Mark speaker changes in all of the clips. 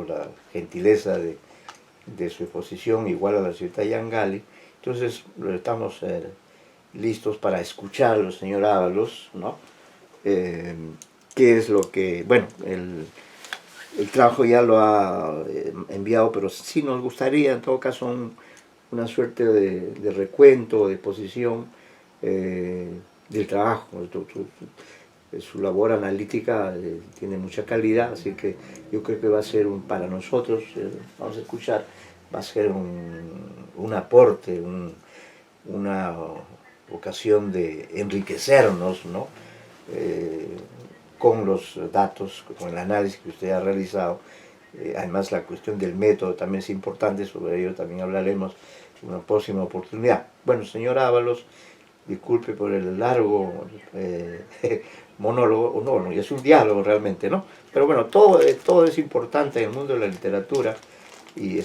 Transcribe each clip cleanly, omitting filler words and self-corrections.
Speaker 1: por la gentileza de su exposición, igual a la señorita Yangali. Entonces estamos listos para escucharlo, señor Ábalos, ¿no? ¿Qué es lo que, bueno, el trabajo ya lo ha enviado, pero sí nos gustaría, en todo caso, una suerte de recuento, de exposición del trabajo. Su labor analítica tiene mucha calidad, así que yo creo que va a ser para nosotros, vamos a escuchar, va a ser un aporte, una ocasión de enriquecernos, ¿no? Con los datos, con el análisis que usted ha realizado. Además, la cuestión del método también es importante, sobre ello también hablaremos en una próxima oportunidad. Bueno, señor Ábalos, disculpe por el largo monólogo, no, es un diálogo realmente, ¿no? Pero bueno, todo es importante en el mundo de la literatura y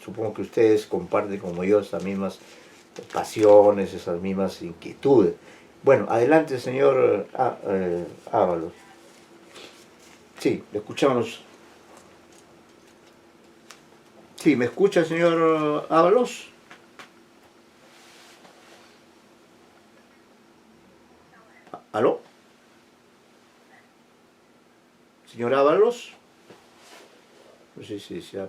Speaker 1: supongo que ustedes comparten como yo esas mismas pasiones, esas mismas inquietudes. Bueno, adelante, señor Ábalos. Sí, le escuchamos. Sí, ¿me escucha, señor Ábalos? ¿Aló? ¿Señor Ábalos? No sé si se ha...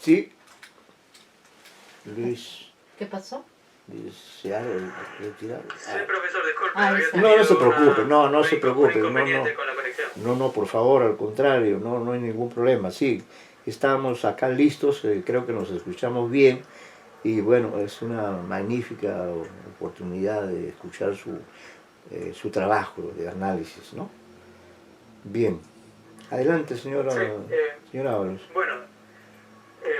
Speaker 1: Sí. Luis.
Speaker 2: ¿Qué pasó?
Speaker 1: ¿Se ha retirado?
Speaker 3: Sí, profesor, disculpe.
Speaker 1: No se preocupe, no se preocupe.
Speaker 3: Un inconveniente con la conexión.
Speaker 1: No, por favor, al contrario, no hay ningún problema. Sí, estamos acá listos, creo que nos escuchamos bien y bueno, es una magnífica oportunidad de escuchar su trabajo de análisis, ¿no? Bien. Adelante, señora Ábalos.
Speaker 3: Bueno,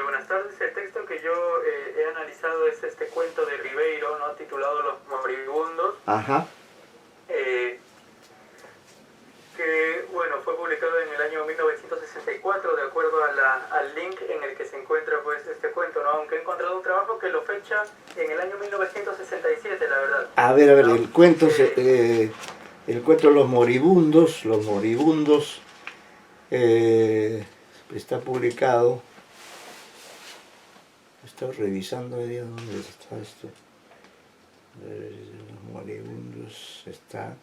Speaker 3: buenas tardes. El texto que yo he analizado es este cuento de Ribeiro, ¿no? Titulado Los Moribundos.
Speaker 1: Ajá.
Speaker 3: Que, bueno, fue publicado en el año 1964, de acuerdo al link en el que se encuentra pues este cuento, ¿no? Aunque he encontrado un trabajo que lo fecha en el año 1967, la verdad.
Speaker 1: A ver,
Speaker 3: ¿no?
Speaker 1: el cuento Los Moribundos, está publicado. Estoy revisando dónde está esto. Los Moribundos está.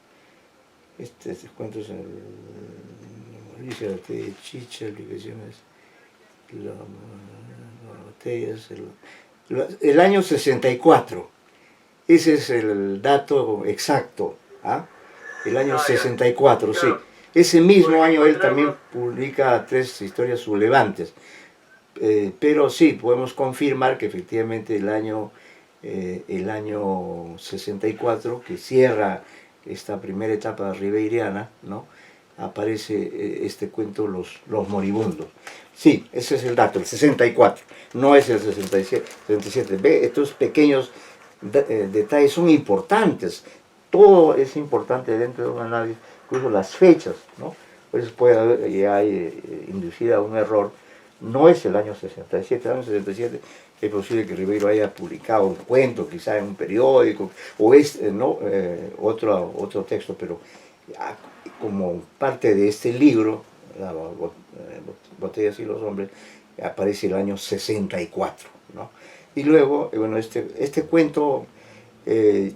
Speaker 1: Este cuento es el Mauricio de Chicha, aplicaciones, las botellas, el año 64. Ese es el dato exacto. ¿Ah? El año 64, sí. Ese mismo año él también publica 3 historias sublevantes. Pero sí, podemos confirmar que efectivamente el año 64, que cierra esta primera etapa ribeiriana, ¿no? Aparece este cuento Los Moribundos. Sí, ese es el dato, el 64, no es el 67. Ve, estos pequeños detalles son importantes. Todo es importante dentro de un análisis, incluso las fechas, ¿no? Pues puede haber ya inducida un error. No es el año 67, el año 67 es posible que Ribeiro haya publicado un cuento, quizá en un periódico, o otro texto, pero como parte de este libro, Botellas y los Hombres, aparece el año 64, ¿no? Y luego, bueno, este cuento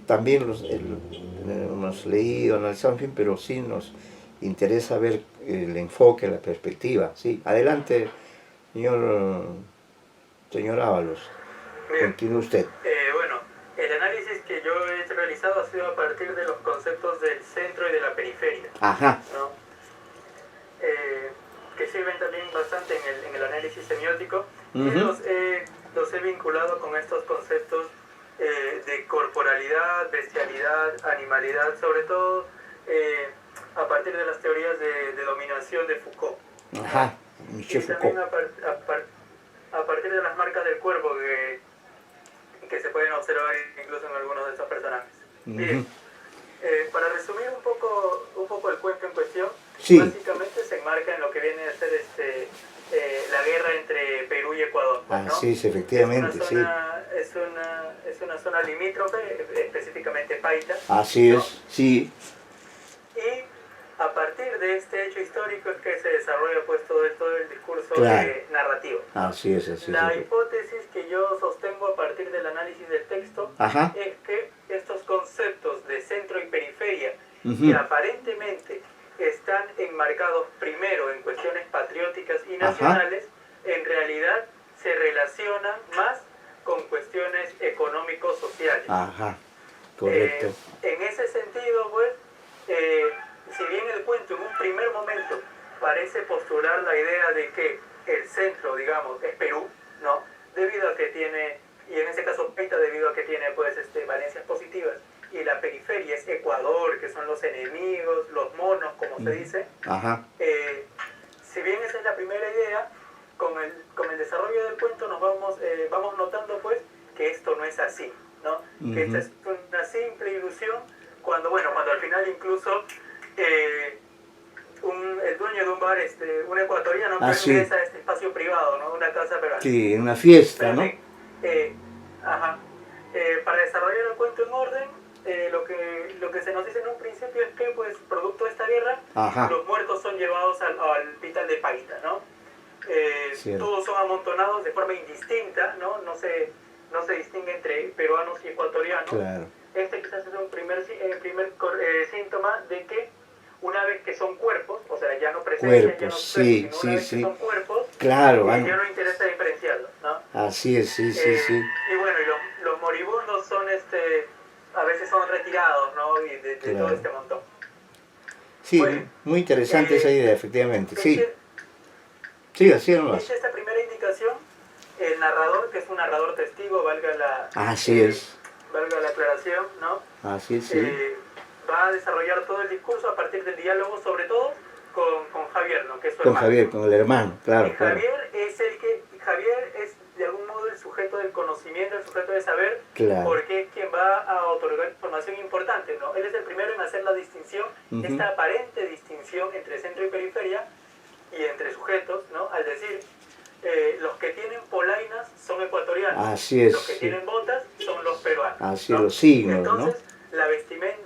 Speaker 1: también hemos leído, analizado, en fin, pero sí nos interesa ver el enfoque, la perspectiva. Sí, adelante, señor Ábalos. Continúe usted.
Speaker 3: Bueno, el análisis que yo he realizado ha sido a partir de los conceptos del centro y de la periferia.
Speaker 1: Ajá.
Speaker 3: ¿No? Que sirven también bastante en el análisis semiótico. Y los he vinculado con estos conceptos de corporalidad, bestialidad, animalidad, sobre todo a partir de las teorías de dominación de Foucault.
Speaker 1: Ajá.
Speaker 3: Y también a partir de las marcas del cuerpo que se pueden observar incluso en algunos de estos personajes. Bien, para resumir un poco el cuento en cuestión, sí. Básicamente se enmarca en lo que viene a ser la guerra entre Perú y Ecuador, ¿no?
Speaker 1: Sí, efectivamente,
Speaker 3: es zona limítrofe, específicamente Paita.
Speaker 1: Así
Speaker 3: ¿no?
Speaker 1: es, sí.
Speaker 3: Y a partir de este hecho histórico es que se desarrolla pues todo el discurso
Speaker 1: Claro.
Speaker 3: narrativo.
Speaker 1: Así es, así
Speaker 3: La
Speaker 1: es.
Speaker 3: hipótesis que yo sostengo a partir del análisis del texto
Speaker 1: Ajá.
Speaker 3: es que estos conceptos de centro y periferia,
Speaker 1: Ujú.
Speaker 3: que aparentemente están enmarcados primero en cuestiones patrióticas y nacionales, en realidad se relacionan más con cuestiones económico-sociales.
Speaker 1: Ajá, correcto.
Speaker 3: En ese sentido, pues, si bien el cuento en un primer momento parece postular la idea de que el centro, digamos, es Perú, ¿no? Debido a que tiene, y en ese caso Paita debido a que tiene, pues, valencias positivas, y la periferia es Ecuador, que son los enemigos, los monos, como se dice.
Speaker 1: Ajá.
Speaker 3: Si bien esa es la primera idea, con el desarrollo del cuento nos vamos notando, pues, que esto no es así, ¿no? Que esta es una simple ilusión, cuando al final incluso el dueño de un bar, un ecuatoriano, que ingresa a este espacio privado, ¿no? Una casa peruana.
Speaker 1: Sí, en una fiesta, ¿no?
Speaker 3: Para desarrollar el cuento en orden, lo que se nos dice en un principio es que, pues, producto de esta guerra, los muertos son llevados al hospital de Paita, ¿no? Todos son amontonados de forma indistinta, ¿no? No se distingue entre peruanos y ecuatorianos.
Speaker 1: Claro.
Speaker 3: Este quizás es un primer síntoma de que una vez que son cuerpos, o sea, ya no presencian, ya no
Speaker 1: sí,
Speaker 3: sino una vez que son cuerpos,
Speaker 1: claro,
Speaker 3: ya no interesa diferenciarlos, ¿no?
Speaker 1: Así es, sí.
Speaker 3: Y bueno, y los moribundos son, a veces son retirados, ¿no? Y de todo este montón.
Speaker 1: Sí,
Speaker 3: bueno,
Speaker 1: muy interesante esa idea, efectivamente, sí. Sí, así nomás.
Speaker 3: Dicha esta primera indicación, el narrador, que es un narrador testigo, valga la aclaración, ¿no?
Speaker 1: Así es, sí.
Speaker 3: Va a desarrollar todo el discurso a partir del diálogo, sobre todo con Javier, ¿no? Que es su
Speaker 1: con
Speaker 3: hermano.
Speaker 1: Javier, con el hermano, claro.
Speaker 3: Y Javier es de algún modo el sujeto del conocimiento, el sujeto de saber, porque es quien va a otorgar información importante, ¿no? Él es el primero en hacer la distinción, esta aparente distinción entre centro y periferia y entre sujetos, ¿no? Al decir, los que tienen polainas son ecuatorianos,
Speaker 1: así es,
Speaker 3: los que tienen botas son los peruanos.
Speaker 1: Así,
Speaker 3: ¿no?
Speaker 1: los signos,
Speaker 3: entonces,
Speaker 1: ¿no?
Speaker 3: la vestimenta,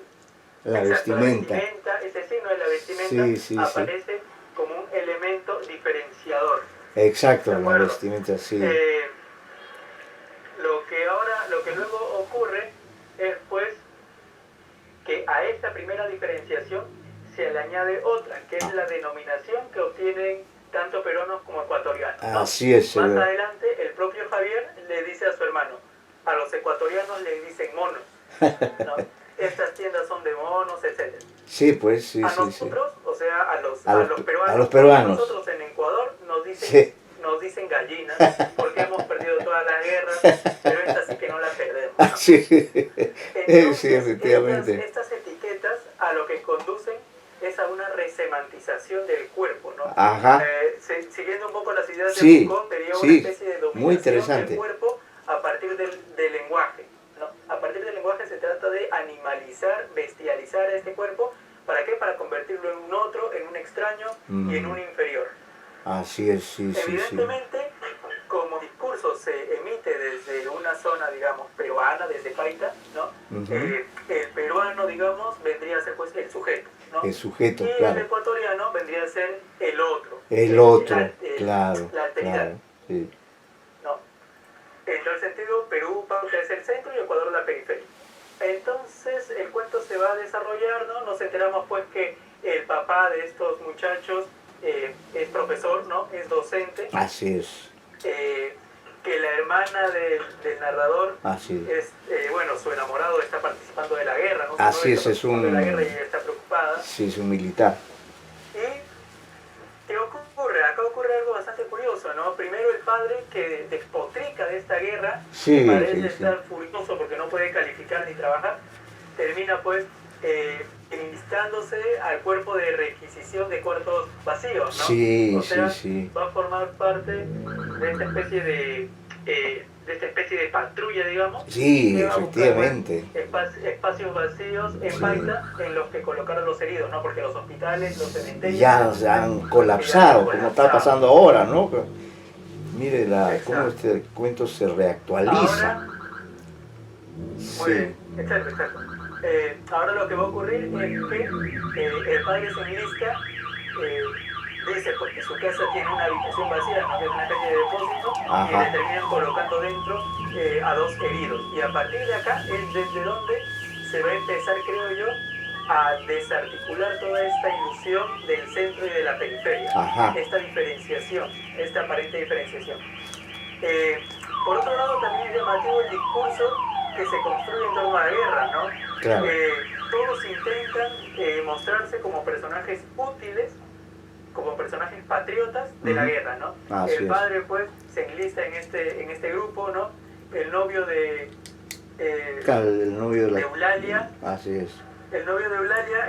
Speaker 3: ese signo de la vestimenta aparece como un elemento diferenciador.
Speaker 1: Exacto, la vestimenta, sí.
Speaker 3: Lo que luego ocurre es, pues, que a esta primera diferenciación se le añade otra, que es la denominación que obtienen tanto peruanos como ecuatorianos, ¿no?
Speaker 1: Así es.
Speaker 3: Más adelante, el propio Javier le dice a su hermano, a los ecuatorianos le dicen monos, ¿no? Estas tiendas son de monos, etc.
Speaker 1: Sí, pues, sí.
Speaker 3: A nosotros, o sea, a los peruanos,
Speaker 1: a los peruanos.
Speaker 3: Nosotros en Ecuador nos dicen gallinas, porque hemos perdido todas las guerras, pero esta sí que no la perdemos, ¿no?
Speaker 1: Sí,
Speaker 3: entonces,
Speaker 1: sí, efectivamente.
Speaker 3: Estas etiquetas a lo que conducen es a una resemantización del cuerpo, ¿no?
Speaker 1: Ajá.
Speaker 3: Siguiendo un poco las ideas de Foucault, sería una especie de
Speaker 1: muy
Speaker 3: dominación del cuerpo a partir del lenguaje, ¿no? A partir del lenguaje se trata de animalizar, bestializar a este cuerpo. ¿Para qué? Para convertirlo en un otro, en un extraño y en un inferior.
Speaker 1: Así es, sí.
Speaker 3: Evidentemente, como discurso se emite desde una zona, digamos, peruana, desde Paita, ¿no? El peruano, digamos, vendría a ser, pues, el sujeto, ¿no?
Speaker 1: El sujeto,
Speaker 3: y el ecuatoriano vendría a ser el otro.
Speaker 1: Claro.
Speaker 3: La alteridad.
Speaker 1: Claro, sí.
Speaker 3: ¿No? En tal sentido, Perú es el centro y Ecuador la periferia. Entonces, el cuento se va a desarrollar, ¿no? Nos enteramos, pues, que el papá de estos muchachos es profesor, ¿no? Es docente.
Speaker 1: Así es.
Speaker 3: Que la hermana del narrador es, su enamorado está participando de la guerra, ¿no?
Speaker 1: Así es,
Speaker 3: de la guerra y ella está preocupada.
Speaker 1: Sí, es un militar.
Speaker 3: ¿Y qué ocurre? Acá ocurre algo bastante curioso, ¿no? Primero el padre que despotrica de esta guerra, parece estar furioso porque no puede calificar ni trabajar, termina, pues, instándose al cuerpo de requisición de cuartos vacíos, ¿no?
Speaker 1: Sí,
Speaker 3: o sea,
Speaker 1: sí.
Speaker 3: va a formar parte de esta especie de patrulla, digamos.
Speaker 1: Sí, efectivamente.
Speaker 3: Espacios vacíos en Paita en los que colocar a los heridos, ¿no? Porque los hospitales, los cementerios
Speaker 1: ya han colapsado, como está pasando ahora, ¿no? Mire cómo este cuento se reactualiza.
Speaker 3: Muy bien, exacto, exacto. Ahora lo que va a ocurrir es que el padre se enlista, dice pues que su casa tiene una habitación vacía, ¿no? Que es una especie de depósito, y le
Speaker 1: Ajá,
Speaker 3: terminan colocando dentro a 2 heridos. Y a partir de acá es desde donde se va a empezar, creo yo, a desarticular toda esta ilusión del centro y de la periferia.
Speaker 1: ajá,
Speaker 3: Esta diferenciación, esta aparente diferenciación. Eh, por otro lado, también es llamativo el discurso que se construye en torno a la guerra, ¿no?
Speaker 1: claro.
Speaker 3: Todos intentan mostrarse como personajes útiles, como personajes patriotas de la guerra, ¿no?
Speaker 1: Así
Speaker 3: El
Speaker 1: es.
Speaker 3: padre, pues, se enlista en este grupo, ¿no? El novio de,
Speaker 1: Claro, el novio
Speaker 3: de Eulalia,
Speaker 1: Así es.
Speaker 3: el novio de Eulalia,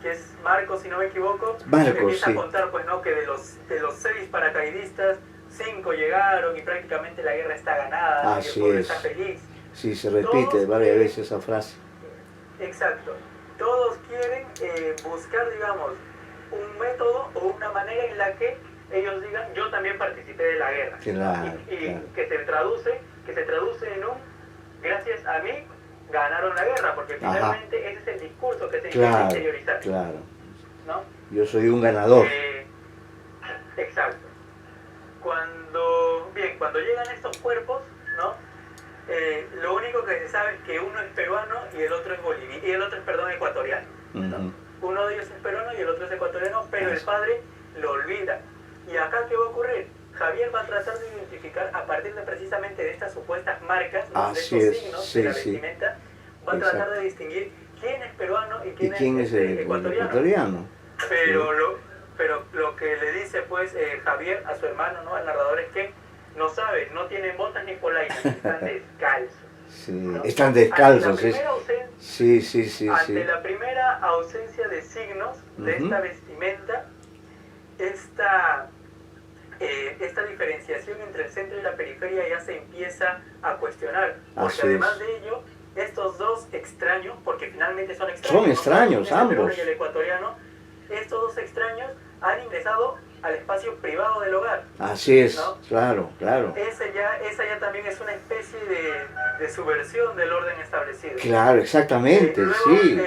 Speaker 3: que es Marcos, si no me equivoco,
Speaker 1: Marcos,
Speaker 3: empieza
Speaker 1: sí.
Speaker 3: a contar, pues, ¿no? Que de los 6 paracaidistas, 5 llegaron y prácticamente la guerra está ganada, y el
Speaker 1: Así
Speaker 3: pueblo
Speaker 1: es.
Speaker 3: está feliz.
Speaker 1: Sí, se repite
Speaker 3: Todos
Speaker 1: varias
Speaker 3: quieren-
Speaker 1: veces esa frase.
Speaker 3: Exacto. Todos quieren buscar, digamos, un método o una manera en la que ellos digan, yo también participé de la guerra.
Speaker 1: Claro,
Speaker 3: Y
Speaker 1: claro.
Speaker 3: que se traduce en un, gracias a mí, ganaron la guerra, porque
Speaker 1: Ajá.
Speaker 3: finalmente ese es el discurso que se intenta
Speaker 1: Claro,
Speaker 3: exteriorizar,
Speaker 1: claro.
Speaker 3: ¿no?
Speaker 1: Yo soy un ganador.
Speaker 3: Exacto. Cuando llegan estos cuerpos, ¿no? Lo único que se sabe es que uno es peruano y el otro es boliviano, y el otro es, perdón, ecuatoriano, ¿no?
Speaker 1: Ujú.
Speaker 3: Uno de ellos es peruano y el otro es ecuatoriano, pero el
Speaker 1: Así.
Speaker 3: padre lo olvida. ¿Y acá qué va a ocurrir? Javier va a tratar de identificar a partir de precisamente de estas supuestas marcas, ¿no? De
Speaker 1: Así
Speaker 3: estos
Speaker 1: es,
Speaker 3: signos
Speaker 1: sí,
Speaker 3: de la
Speaker 1: sí.
Speaker 3: vestimenta, va a tratar
Speaker 1: Exacto.
Speaker 3: de distinguir quién es peruano y
Speaker 1: ¿Y
Speaker 3: quién,
Speaker 1: quién es el
Speaker 3: ecuatoriano.
Speaker 1: ecuatoriano?
Speaker 3: Pero lo que le dice pues Javier a su hermano, ¿no? Al narrador, es que no sabe, no tienen botas ni polainas, están descalzos.
Speaker 1: Sí,
Speaker 3: ¿no?
Speaker 1: están descalzos.
Speaker 3: Ante la primera ausencia,
Speaker 1: Sí, sí, sí,
Speaker 3: ante
Speaker 1: sí.
Speaker 3: la primera ausencia de signos de
Speaker 1: Ujú.
Speaker 3: esta vestimenta, esta diferenciación entre el centro y la periferia ya se empieza a cuestionar. Porque
Speaker 1: Así
Speaker 3: además
Speaker 1: es.
Speaker 3: de ello, estos dos extraños, porque finalmente son extraños,
Speaker 1: Son
Speaker 3: ¿no?
Speaker 1: extraños,
Speaker 3: El peruano
Speaker 1: ambos.
Speaker 3: y el ecuatoriano, estos dos extraños han ingresado al espacio privado del hogar.
Speaker 1: Así es,
Speaker 3: ¿no?
Speaker 1: claro, claro.
Speaker 3: Esa ya también es una especie de subversión del orden establecido.
Speaker 1: Claro, exactamente,
Speaker 3: Luego
Speaker 1: sí.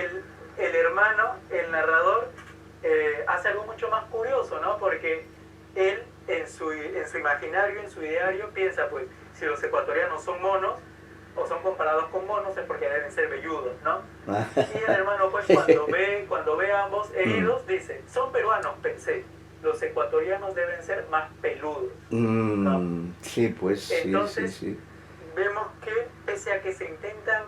Speaker 3: el hermano, el narrador, hace algo mucho más curioso, ¿no? Porque él, en su imaginario, en su ideario, piensa, pues, si los ecuatorianos son monos, o son comparados con monos, es porque deben ser velludos, ¿no? Y el hermano, pues, cuando ve a ambos heridos, dice, son peruanos, pensé, los ecuatorianos deben ser más peludos. ¿no?
Speaker 1: Sí, pues, sí,
Speaker 3: Entonces,
Speaker 1: sí, sí.
Speaker 3: vemos que pese a que se intentan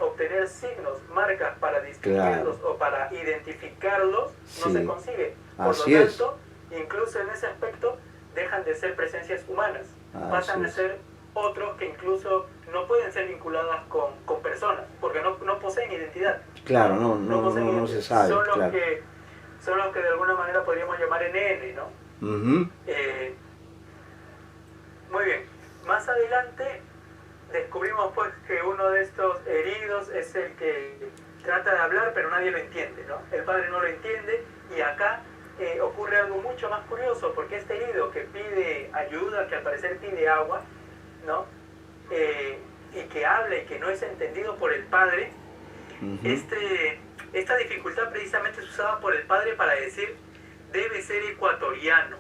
Speaker 3: obtener signos, marcas para distinguirlos o para identificarlos, no
Speaker 1: Sí.
Speaker 3: se consigue. Por
Speaker 1: Así
Speaker 3: lo
Speaker 1: es.
Speaker 3: tanto, incluso en ese aspecto, dejan de ser presencias humanas. Pasan a
Speaker 1: es.
Speaker 3: ser otros que incluso no pueden ser vinculadas con personas, porque no poseen identidad.
Speaker 1: Claro, no
Speaker 3: poseen
Speaker 1: se
Speaker 3: identidad.
Speaker 1: sabe,
Speaker 3: Son los
Speaker 1: claro.
Speaker 3: son los que de alguna manera podríamos llamar NN, ¿no?
Speaker 1: Ujú.
Speaker 3: Muy bien. Más adelante descubrimos pues que uno de estos heridos es el que trata de hablar, pero nadie lo entiende, ¿no? El padre no lo entiende, y acá ocurre algo mucho más curioso, porque este herido que pide ayuda, que al parecer pide agua, ¿no? Y que habla y que no es entendido por el padre,
Speaker 1: Ujú.
Speaker 3: esta dificultad precisamente es usada por el padre para decir, debe ser ecuatoriano,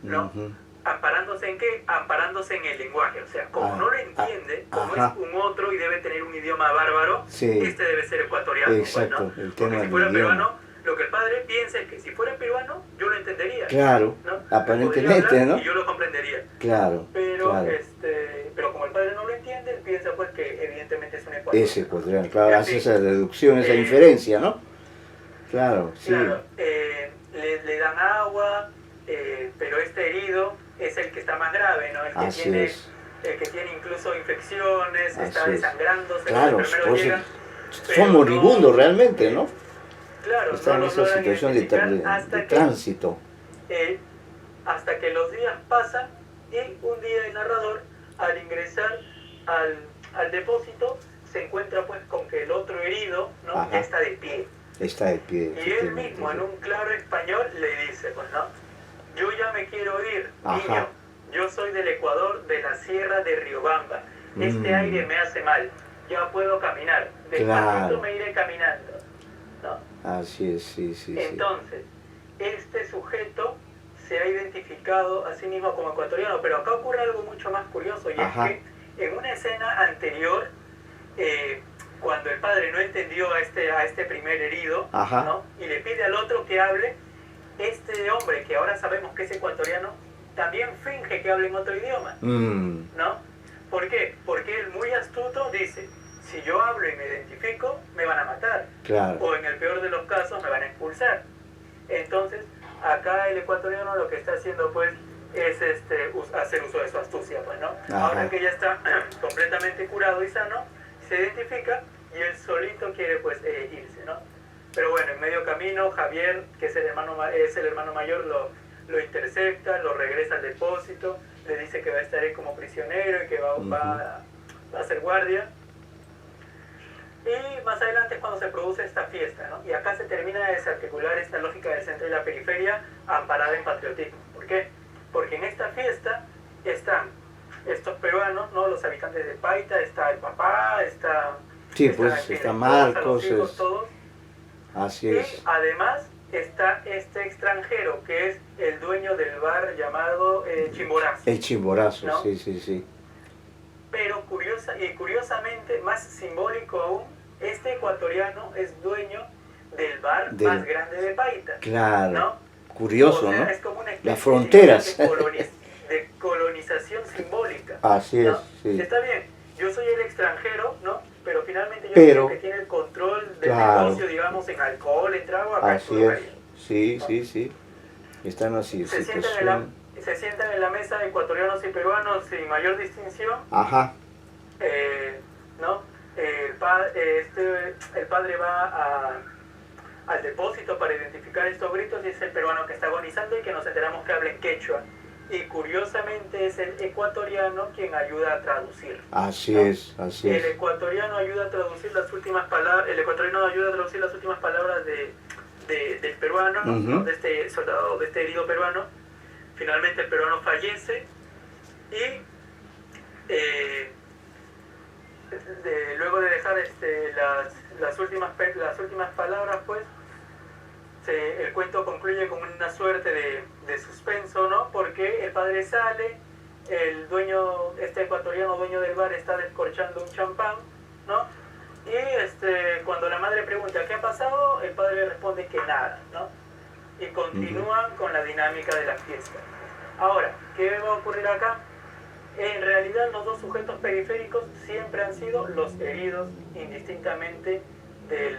Speaker 3: ¿no?
Speaker 1: Ujú.
Speaker 3: ¿Amparándose en qué? Amparándose en el lenguaje. O sea, como no lo entiende, como
Speaker 1: ajá.
Speaker 3: es un otro y debe tener un idioma bárbaro,
Speaker 1: Sí.
Speaker 3: este debe ser ecuatoriano.
Speaker 1: Exacto,
Speaker 3: pues, ¿no?
Speaker 1: el tema
Speaker 3: Porque si
Speaker 1: del
Speaker 3: fuera
Speaker 1: idioma.
Speaker 3: peruano, lo que el padre piensa es que si fuera peruano, yo lo entendería.
Speaker 1: Claro,
Speaker 3: ¿no?
Speaker 1: aparentemente,
Speaker 3: Podría hablar
Speaker 1: ¿no?
Speaker 3: Y yo lo comprendería.
Speaker 1: Claro,
Speaker 3: Pero,
Speaker 1: claro.
Speaker 3: pero como el padre no lo entiende, él piensa pues que evidentemente es un ecuatoriano.
Speaker 1: Ese ecuatoriano, claro,
Speaker 3: En
Speaker 1: hace
Speaker 3: fin.
Speaker 1: esa deducción, esa inferencia, ¿no? Claro, sí.
Speaker 3: Claro, le dan agua, pero este herido es el que está más grave, ¿no?
Speaker 1: Así es.
Speaker 3: El que tiene incluso infecciones, está
Speaker 1: Así es.
Speaker 3: desangrándose,
Speaker 1: Claro,
Speaker 3: los enfermeros
Speaker 1: por eso
Speaker 3: llegan,
Speaker 1: son
Speaker 3: pero
Speaker 1: moribundos
Speaker 3: no-
Speaker 1: realmente, ¿no?
Speaker 3: Claro,
Speaker 1: Están
Speaker 3: no
Speaker 1: en
Speaker 3: los
Speaker 1: esa
Speaker 3: logran
Speaker 1: situación de
Speaker 3: identificar hasta que
Speaker 1: tránsito.
Speaker 3: hasta que los días pasan, y un día el narrador, al ingresar al depósito, se encuentra pues con que el otro herido, ¿no?
Speaker 1: Ajá.
Speaker 3: Ya está de pie.
Speaker 1: Está de pie.
Speaker 3: Y él
Speaker 1: efectivamente,
Speaker 3: mismo, en
Speaker 1: sí.
Speaker 3: un claro español, le dice, pues, ¿no? Yo ya me quiero ir,
Speaker 1: Ajá.
Speaker 3: niño. Yo soy del Ecuador, de la sierra de Riobamba. Este aire me hace mal. ya puedo caminar,
Speaker 1: Claro.
Speaker 3: despacito me iré caminando, ¿no?
Speaker 1: Así es, sí, sí, sí.
Speaker 3: Entonces, este sujeto se ha identificado a sí mismo como ecuatoriano, pero acá ocurre algo mucho más curioso, y
Speaker 1: Ajá.
Speaker 3: es que en una escena anterior, cuando el padre no entendió a este primer herido,
Speaker 1: Ajá.
Speaker 3: ¿no? Y le pide al otro que hable, este hombre, que ahora sabemos que es ecuatoriano, también finge que habla en otro idioma, ¿no? ¿Por qué? Porque él, muy astuto, dice, si yo hablo y me identifico, me van a matar.
Speaker 1: Claro.
Speaker 3: O en el peor de los casos, me van a expulsar. Entonces, acá el ecuatoriano lo que está haciendo, pues, es hacer uso de su astucia, pues, ¿no?
Speaker 1: Ajá.
Speaker 3: Ahora que ya está completamente curado y sano, se identifica y él solito quiere, pues, irse, ¿no? Pero bueno, en medio camino, Javier, que es el hermano mayor, lo intercepta, lo regresa al depósito, le dice que va a estar ahí como prisionero y que va a ser guardia. Y más adelante es cuando se produce esta fiesta, ¿no? Y acá se termina de desarticular esta lógica del centro y la periferia amparada en patriotismo. ¿Por qué? Porque en esta fiesta están estos peruanos, ¿no? Los habitantes de Paita, está el papá,
Speaker 1: Sí, pues está Marcos,
Speaker 3: los hijos, todos.
Speaker 1: Así
Speaker 3: y
Speaker 1: es.
Speaker 3: además está este extranjero que es el dueño del bar llamado Chimborazo.
Speaker 1: El Chimborazo,
Speaker 3: ¿no?
Speaker 1: sí, sí, sí.
Speaker 3: Pero curiosamente, más simbólico aún, este ecuatoriano es dueño del bar más grande de Paita.
Speaker 1: Claro.
Speaker 3: ¿No?
Speaker 1: Curioso,
Speaker 3: o sea,
Speaker 1: ¿no?
Speaker 3: es como una especie
Speaker 1: Las fronteras.
Speaker 3: de colonización simbólica.
Speaker 1: Así
Speaker 3: ¿no?
Speaker 1: es, sí.
Speaker 3: Está bien, yo soy el extranjero, ¿no? Pero finalmente yo soy el que tiene el control del negocio, digamos, en alcohol, en trago, acá
Speaker 1: así
Speaker 3: en
Speaker 1: es, sí, ¿no? Sí, sí. Están así.
Speaker 3: Se sientan en la mesa ecuatorianos y peruanos sin mayor distinción.
Speaker 1: Ajá.
Speaker 3: ¿No? El padre va al depósito para identificar estos gritos y es el peruano que está agonizando y que nos enteramos que habla en quechua. Y curiosamente es el ecuatoriano quien ayuda a traducir.
Speaker 1: Así
Speaker 3: ¿no?
Speaker 1: es, así es.
Speaker 3: El ecuatoriano ayuda a traducir las últimas palabras, del peruano, ¿no? De este soldado, de este herido peruano. Finalmente el peruano fallece y luego de dejar las últimas palabras, pues, el cuento concluye con una suerte de suspenso, ¿no? Porque el padre sale, el dueño, ecuatoriano dueño del bar, está descorchando un champán, ¿no? Y cuando la madre pregunta ¿qué ha pasado?, el padre le responde que nada, ¿no? Y continúan con la dinámica de la fiesta. Ahora, ¿qué va a ocurrir acá? En realidad los dos sujetos periféricos siempre han sido los heridos indistintamente de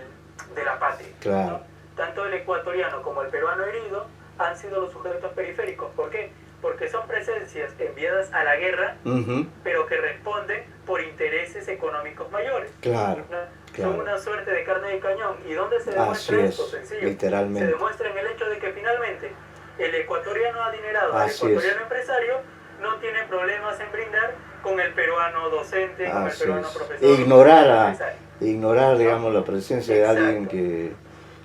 Speaker 3: la patria.
Speaker 1: Claro.
Speaker 3: ¿no? Tanto el ecuatoriano como el peruano herido han sido los sujetos periféricos. ¿Por qué? Porque son presencias enviadas a la guerra, pero que responden por intereses económicos mayores.
Speaker 1: Claro,
Speaker 3: ¿no?
Speaker 1: claro.
Speaker 3: Son una suerte de carne de cañón. ¿Y dónde se demuestra esto? Sencillo.
Speaker 1: Literalmente.
Speaker 3: Se demuestra en el hecho de que finalmente el ecuatoriano adinerado, el
Speaker 1: Así
Speaker 3: ecuatoriano empresario, no tiene problemas en brindar con el peruano docente, con el peruano profesor.
Speaker 1: Ignorar, digamos, la presencia de alguien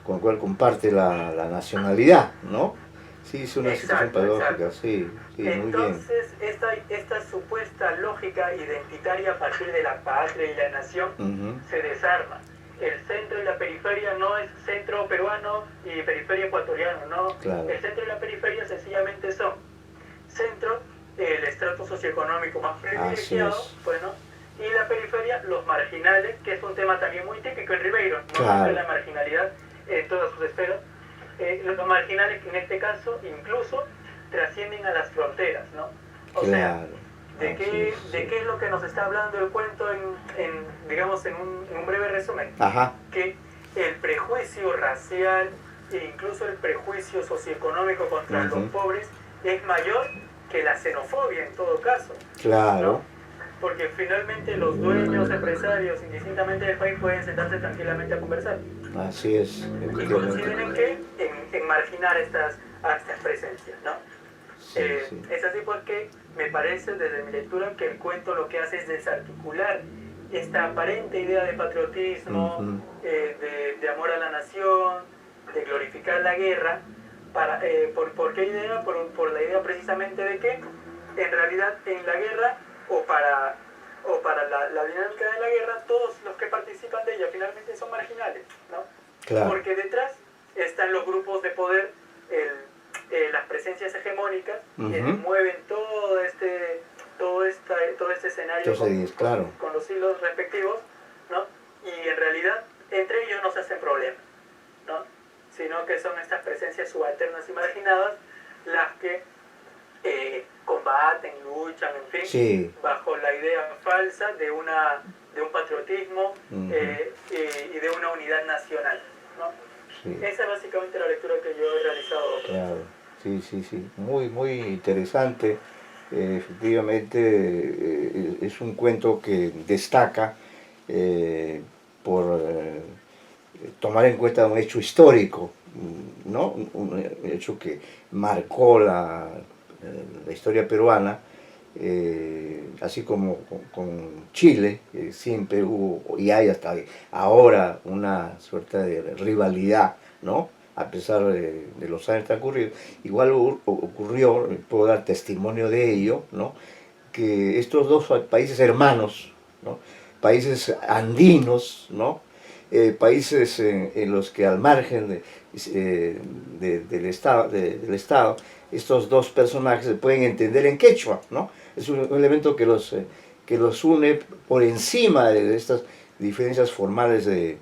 Speaker 1: con el cual comparte la nacionalidad, ¿no? Sí, es una situación paradójica, sí, muy bien.
Speaker 3: Entonces, esta supuesta lógica identitaria a partir de la patria y la nación se desarma. El centro y la periferia no es centro peruano y periferia ecuatoriano, no.
Speaker 1: Claro.
Speaker 3: El centro y la periferia sencillamente son centro, el estrato socioeconómico más privilegiado, bueno, y la periferia, los marginales, que es un tema también muy típico en Ribeiro, ¿no?
Speaker 1: Claro.
Speaker 3: La marginalidad en todas sus esferas. Los marginales que en este caso incluso trascienden a las fronteras, ¿no? O sea, ¿de qué es lo que nos está hablando el cuento digamos, en un breve resumen?
Speaker 1: Ajá.
Speaker 3: Que el prejuicio racial e incluso el prejuicio socioeconómico contra los pobres es mayor que la xenofobia en todo caso.
Speaker 1: Claro.
Speaker 3: ¿no? Porque finalmente los dueños, empresarios, indistintamente del país, pueden sentarse tranquilamente a conversar.
Speaker 1: Así es.
Speaker 3: Y coinciden en qué? En marginar a estas presencias, ¿no?
Speaker 1: Sí, sí.
Speaker 3: Es así porque me parece desde mi lectura que el cuento lo que hace es desarticular esta aparente idea de patriotismo, de amor a la nación, de glorificar la guerra. ¿Por qué idea? Por la idea precisamente de que en realidad en la guerra, o para o para la dinámica de la guerra, todos los que participan de ella finalmente son marginales, ¿no?
Speaker 1: Claro.
Speaker 3: Porque detrás están los grupos de poder, las presencias hegemónicas, quienes mueven todo este escenario
Speaker 1: Entonces, claro.
Speaker 3: con los hilos respectivos, ¿no? Y en realidad entre ellos no se hacen problemas, ¿no? Sino que son estas presencias subalternas y marginadas las que combaten, luchan, en fin,
Speaker 1: sí,
Speaker 3: bajo la idea falsa de un patriotismo y de una unidad nacional, ¿no? Sí. Esa es básicamente la lectura que yo he realizado.
Speaker 1: Claro, sí, sí, sí, muy, muy interesante. Efectivamente, es un cuento que destaca por tomar en cuenta un hecho histórico, ¿no? Un hecho que marcó la historia peruana, así como con Chile, siempre hubo y hay hasta ahora una suerte de rivalidad, ¿no? A pesar de los años transcurridos. Igual ocurrió, puedo dar testimonio de ello, ¿no? Que estos dos países hermanos, ¿no? Países andinos, ¿no? Países en los que al margen del Estado, estos dos personajes se pueden entender en quechua, ¿no? Es un elemento que los une por encima de estas diferencias formales del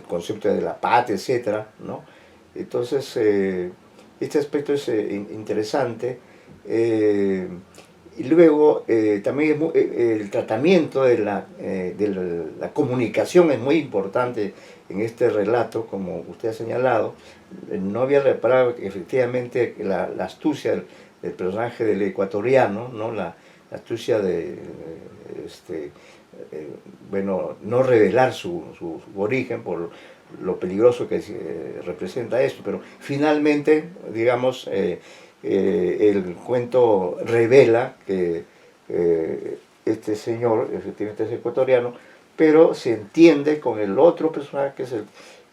Speaker 1: concepto de la patria, etc., ¿no? Entonces, este aspecto es interesante. Y luego también el tratamiento de la comunicación es muy importante en este relato, como usted ha señalado. No había reparado que efectivamente la astucia del personaje del ecuatoriano, ¿no? La astucia de bueno, no revelar su origen por lo peligroso que representa esto, pero finalmente, digamos, el cuento revela que este señor efectivamente es ecuatoriano, pero se entiende con el otro personaje que es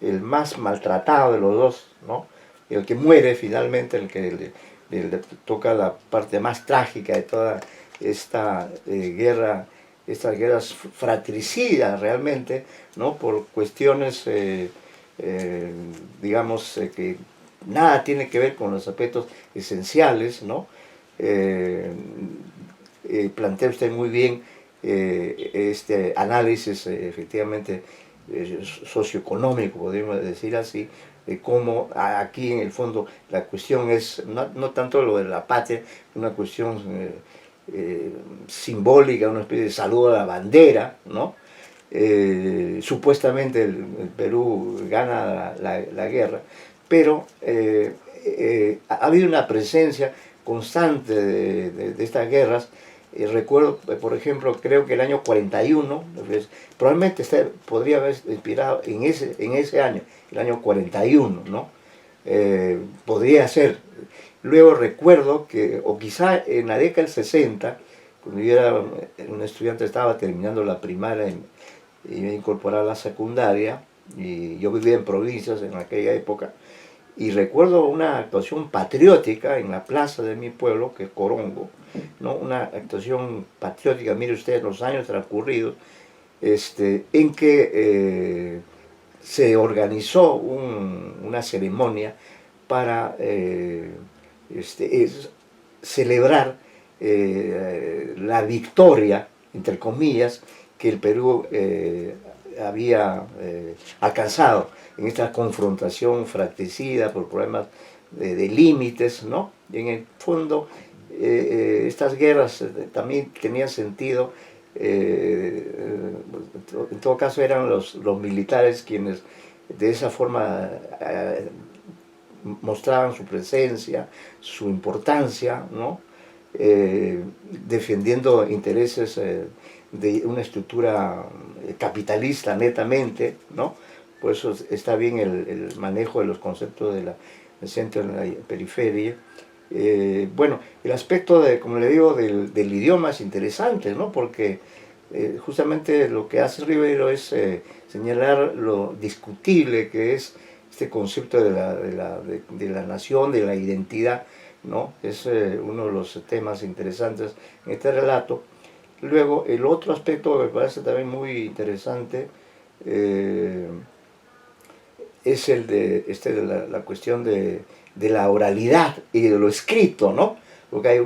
Speaker 1: el más maltratado de los dos, ¿no? El que muere finalmente, el que le toca la parte más trágica de toda esta guerra, estas guerras fratricidas realmente, ¿no? Por cuestiones, digamos, que nada tiene que ver con los aspectos esenciales, ¿no? Plantea usted muy bien este análisis efectivamente socioeconómico, podríamos decir así, de cómo aquí en el fondo la cuestión es no tanto lo de la patria, una cuestión simbólica, una especie de saludo a la bandera, ¿no? Supuestamente el Perú gana la guerra, pero ha habido una presencia constante de estas guerras. Recuerdo, por ejemplo, creo que el año 41, pues, probablemente podría haber inspirado en ese año, el año 41, ¿no? Podría ser. Luego recuerdo que, o quizá en la década del 60, cuando yo era un estudiante, estaba terminando la primaria y me incorporaba a la secundaria, y yo vivía en provincias en aquella época, y recuerdo una actuación patriótica en la plaza de mi pueblo, que es Corongo, ¿no? Una actuación patriótica, mire usted, los años transcurridos, en que se organizó una ceremonia para celebrar la victoria, entre comillas, que el Perú había alcanzado en esta confrontación fratricida por problemas de límites, ¿no? Y en el fondo, estas guerras también tenían sentido. En todo caso eran los militares quienes de esa forma mostraban su presencia, su importancia, ¿no? Defendiendo intereses de una estructura capitalista netamente, ¿no? Por eso está bien el manejo de los conceptos del centro y la periferia. Bueno, el aspecto, como le digo, del idioma es interesante, ¿no? Porque justamente lo que hace Rivero es señalar lo discutible que es este concepto de la nación, de la identidad, ¿no? Es uno de los temas interesantes en este relato. Luego, el otro aspecto que me parece también muy interesante es el de la cuestión de la oralidad y de lo escrito, ¿no? Porque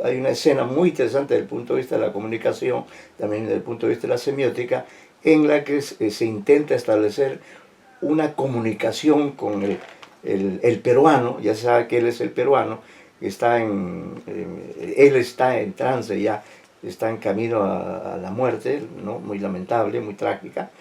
Speaker 1: hay una escena muy interesante desde el punto de vista de la comunicación, también desde el punto de vista de la semiótica, en la que se intenta establecer una comunicación con el peruano. Ya se sabe que él es el peruano, él está en trance ya, está en camino a la muerte, ¿no? Muy lamentable, muy trágica,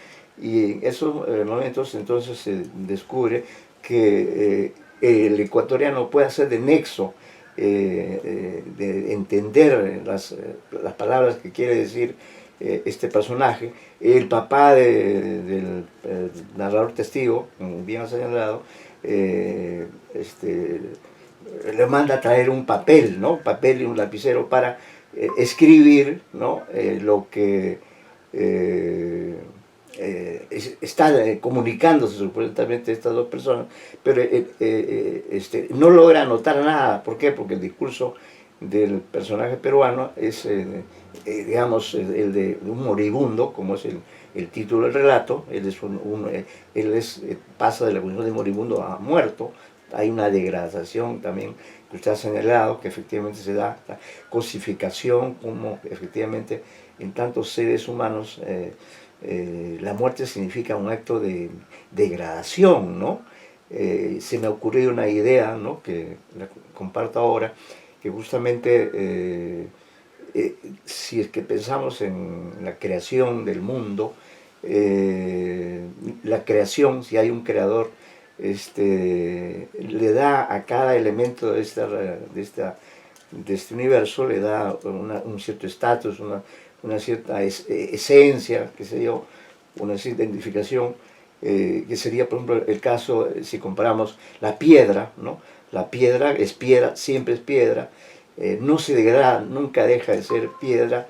Speaker 1: y en esos momentos entonces se descubre que el ecuatoriano puede hacer de nexo, de entender las palabras que quiere decir este personaje. El papá del narrador testigo, bien señalado, le manda a traer un papel, ¿no? Papel y un lapicero para escribir, ¿no? Lo que está comunicándose supuestamente estas dos personas, pero no logra anotar nada. ¿Por qué? Porque el discurso del personaje peruano es, digamos, el de un moribundo, como es el título del relato. Pasa de la condición de moribundo a muerto. Hay una degradación también que usted ha señalado, que efectivamente se da la cosificación, como efectivamente en tantos seres humanos la muerte significa un acto de degradación, ¿no? Se me ha ocurrido una idea, ¿no?, que la comparto ahora, que justamente si es que pensamos en la creación del mundo, la creación, si hay un creador, le da a cada elemento de este universo, le da un cierto estatus, una cierta esencia, qué sé yo, una cierta identificación, que sería, por ejemplo, el caso, si comparamos la piedra, ¿no? La piedra es piedra, siempre es piedra, no se degrada, nunca deja de ser piedra,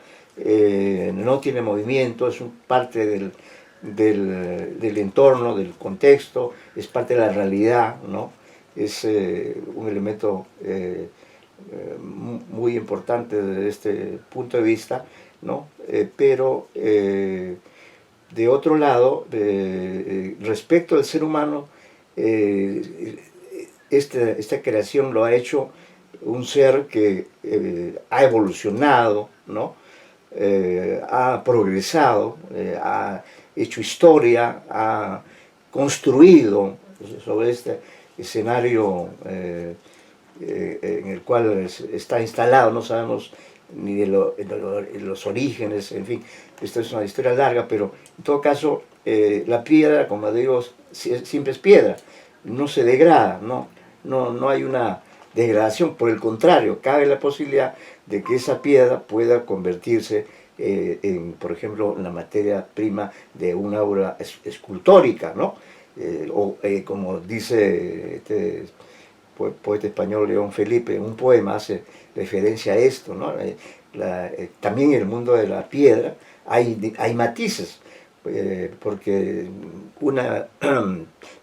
Speaker 1: no tiene movimiento, es parte del entorno, del contexto, es parte de la realidad, ¿no? Es un elemento muy importante desde este punto de vista, ¿no? Pero de otro lado, respecto al ser humano, esta creación lo ha hecho un ser que ha evolucionado, ¿no? Ha progresado, ha hecho historia, ha construido sobre este escenario en el cual está instalado. No sabemos ni de los orígenes, en fin, esto es una historia larga, pero en todo caso la piedra, como digo, siempre es piedra, no se degrada, no hay una degradación. Por el contrario, cabe la posibilidad de que esa piedra pueda convertirse por ejemplo, en la materia prima de una obra escultórica, ¿no? Como dice este poeta español León Felipe, en un poema hace referencia a esto, ¿no? También en el mundo de la piedra hay matices, porque una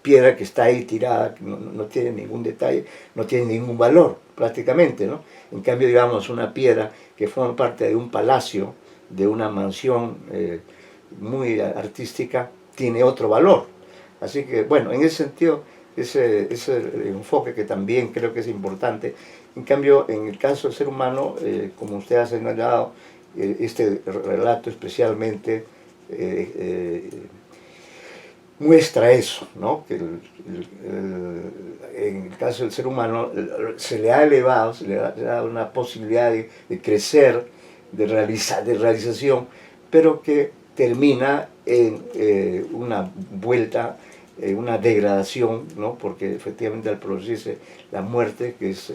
Speaker 1: piedra que está ahí tirada, no tiene ningún detalle, no tiene ningún valor prácticamente, ¿no? En cambio, digamos, una piedra que forma parte de un palacio, de una mansión muy artística, tiene otro valor. Así que, bueno, en ese sentido, ese enfoque que también creo que es importante. En cambio, en el caso del ser humano, como usted ha señalado, este relato especialmente muestra eso, ¿no? Que en el caso del ser humano se le ha elevado, se le ha dado una posibilidad de crecer, de realización, pero que termina en una vuelta, una degradación, ¿no? Porque efectivamente al producirse la muerte, que es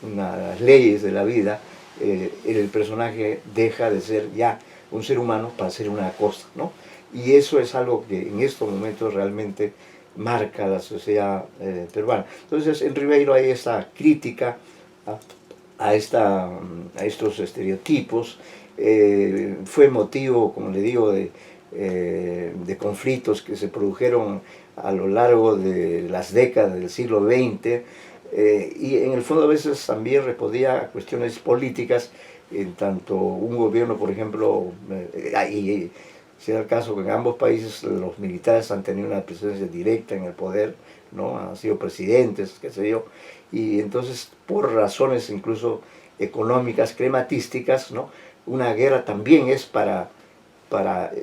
Speaker 1: una de las leyes de la vida, el personaje deja de ser ya un ser humano para ser una cosa, ¿no? Y eso es algo que en estos momentos realmente marca la sociedad peruana. Entonces, en Ribeiro hay esta crítica a estos estereotipos. Fue motivo, como le digo, de conflictos que se produjeron a lo largo de las décadas del siglo XX. Y en el fondo a veces también respondía a cuestiones políticas, en tanto un gobierno, por ejemplo, y si da el caso que en ambos países los militares han tenido una presencia directa en el poder, ¿no? Han sido presidentes, qué sé yo, y entonces por razones incluso económicas, crematísticas, ¿no? Una guerra también es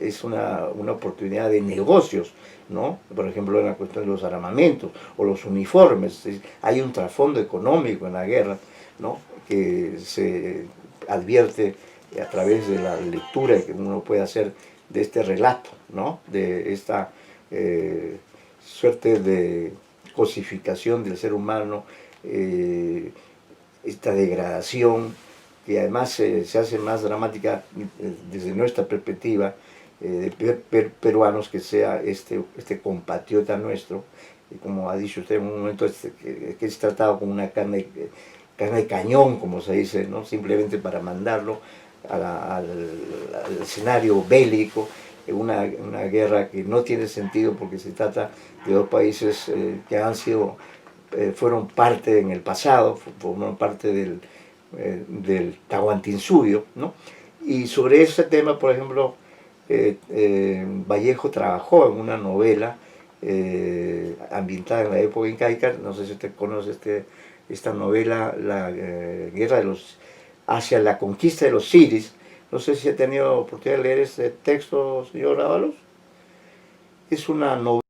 Speaker 1: es una oportunidad de negocios, ¿no? Por ejemplo, en la cuestión de los armamentos o los uniformes. Hay un trasfondo económico en la guerra, ¿no? Que se advierte a través de la lectura que uno puede hacer de este relato, ¿no? De esta suerte de cosificación del ser humano, esta degradación que además se hace más dramática desde nuestra perspectiva de peruanos, que sea este compatriota nuestro, y como ha dicho usted en un momento, que es tratado como una carne de cañón, como se dice, ¿no? Simplemente para mandarlo al escenario bélico, una guerra que no tiene sentido porque se trata de dos países que han sido, fueron parte en el pasado, formaron parte del Tahuantinsuyo, ¿no? Y sobre ese tema, por ejemplo, Vallejo trabajó en una novela ambientada en la época incaica, no sé si usted conoce esta novela, La guerra de los, hacia la conquista de los Siris. No sé si ha tenido oportunidad de leer este texto, señor Ábalos. Es una novela